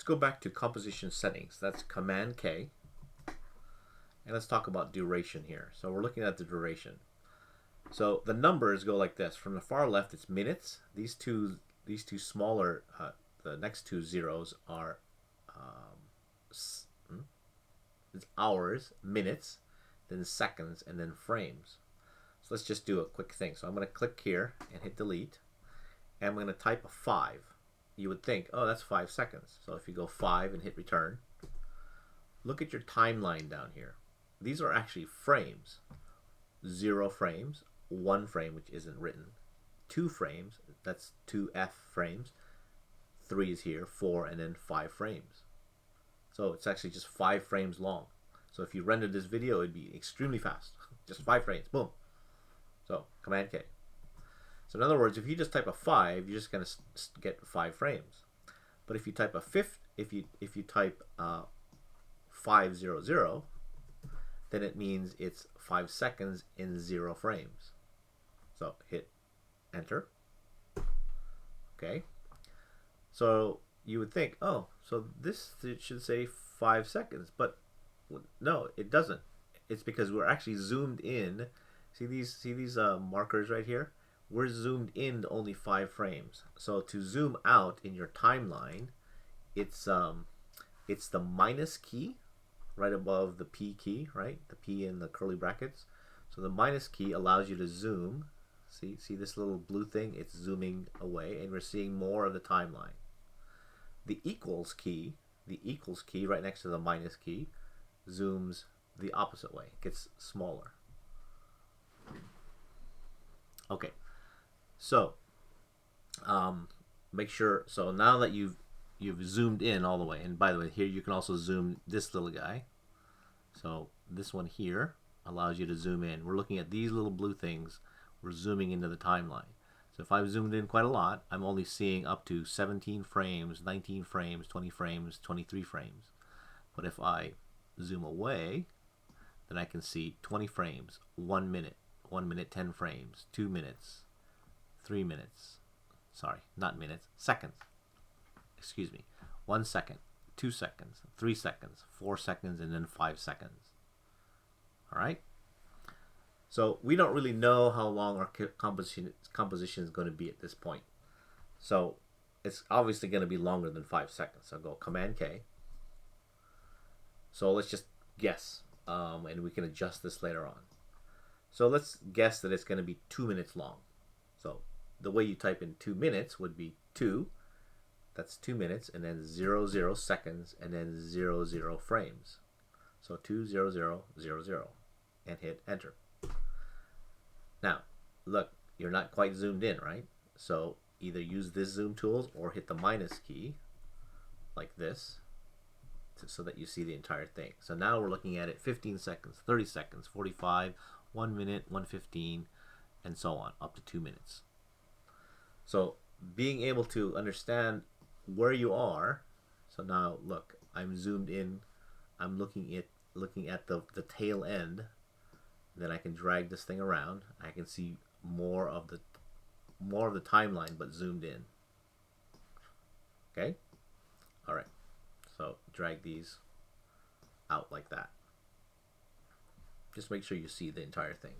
let's go back to composition settings. That's Command K. And let's talk about duration here. So we're looking at the duration. So the numbers go like this. From the far left, it's minutes. These two smaller, the next two zeros are it's hours, minutes, then seconds, and then frames. So let's just do a quick thing. So I'm going to click here and hit delete. And I'm going to type a 5. You would think, oh, that's 5 seconds. So if you go 5 and hit return, look at your timeline down here. These are actually frames. 0 frames, 1 frame, which isn't written, 2 frames, that's 2F frames, 3 is here, 4, and then 5 frames. So it's actually just 5 frames long. So if you rendered this video, it'd be extremely fast. Just 5 frames, boom. So Command K. So in other words, if you just type a 5, you're just going to get 5 frames. But if you type a if you type 500, then it means it's 5 seconds in 0 frames. So hit enter. Okay. So you would think, oh, so this should say 5 seconds, but no, it doesn't. It's because we're actually zoomed in. See these markers right here? We're zoomed in to only 5 frames. So to zoom out in your timeline, it's the minus key right above the P key, right? The P in the curly brackets. So the minus key allows you to zoom. See this little blue thing? It's zooming away, and we're seeing more of the timeline. The equals key right next to the minus key, zooms the opposite way. It gets smaller. Okay, so make sure. So now that you've zoomed in all the way, and by the way, here you can also zoom this little guy. So this one here allows you to zoom in. We're looking at these little blue things. We're zooming into the timeline. So if I've zoomed in quite a lot, I'm only seeing up to 17 frames, 19 frames, 20 frames, 23 frames. But if I zoom away, then I can see 20 frames, 1 minute, 1 minute 10 frames, 2 minutes, 3 minutes, sorry, not minutes, seconds, excuse me, 1 second, 2 seconds, 3 seconds, 4 seconds, and then 5 seconds. All right? So we don't really know how long our composition is going to be at this point. So it's obviously going to be longer than 5 seconds. So I'll go Command K. So let's just guess, and we can adjust this later on. So let's guess that it's going to be 2 minutes long. So the way you type in 2 minutes would be 2, that's 2 minutes, and then 00 seconds, and then 00 frames. So 20000, and hit enter. Now, look, you're not quite zoomed in, right? So either use this zoom tools or hit the minus key, like this, so that you see the entire thing. So now we're looking at it 15 seconds, 30 seconds, 45, 1 minute, 1:15, and so on, up to 2 minutes. So being able to understand where you are, so now look, I'm zoomed in, I'm looking at the tail end. Then I can drag this thing around. I can see more of the timeline, but zoomed in. Okay? All right. So drag these out like that. Just make sure you see the entire thing.